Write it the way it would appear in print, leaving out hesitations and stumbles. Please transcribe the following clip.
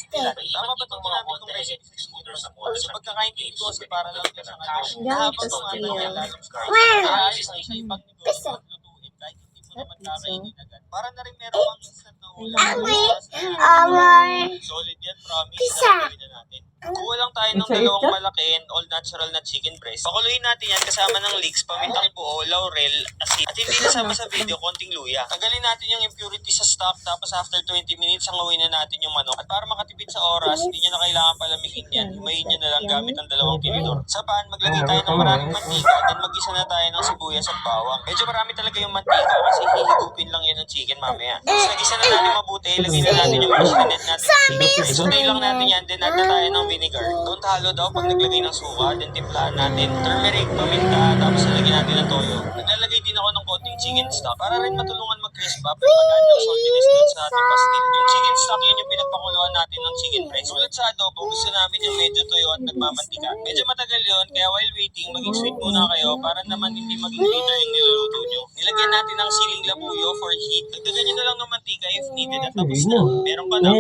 Tama ba itong mga namin itong recipe sa chicken sa mall? So pagkakaintindi ko kasi para lang sa habang itong ano yan, kaya ayos na siya ibang negosyo lutuin kahit hindi mo naman kakainin agad. Para na rin meron kang instant na ulam. Solid yan, promise. Gagawin na natin. Kuha lang tayo ng dalawang malaki and all natural na chicken breast. Pakuluin natin yan kasama ng leeks, pamintang buo, laurel, asin. At hindi nasama sa video, konting luya. Tanggalin natin yung impurity sa stock tapos after 20 minutes, hangawin na natin yung manok. At para makatipid sa oras, hindi nyo na kailangan palamigin yan. Himayin nyo na lang gamit ang dalawang tinidor. Sa pan, maglagay tayo ng maraming mantika, then mag-isa na tayo ng sibuyas at bawang. Medyo marami talaga yung mantika kasi hihigupin lang yun ng chicken mamaya. Tapos nag-isa na natin mabuti, lagay na natin yung marinade natin. Sunday lang natin yan, then add na tayo ng vinegar. Don't halo daw pag naglagay ng suka, then timplahan natin turmeric, paminta, tapos nalagyan natin ng toyo. Naglalagay din ako ng konting chicken stock para rin matulungan mag-crisp up at mag-add ng saltiness dun sa ating pastil. Yung chicken stock, yun yung pinagpakuluan natin ng chicken breast. Sulit sa adobo, gusto namin yung medyo toyo at nagmamantika. Medyo matagal yun, kaya while waiting, maging sweet muna kayo para naman hindi maging bitter yung niluluto nyo. Nilagyan natin ng siling labuyo for heat. Dagdagan nyo na lang ng mantika if needed at tapos na. Meron ka na.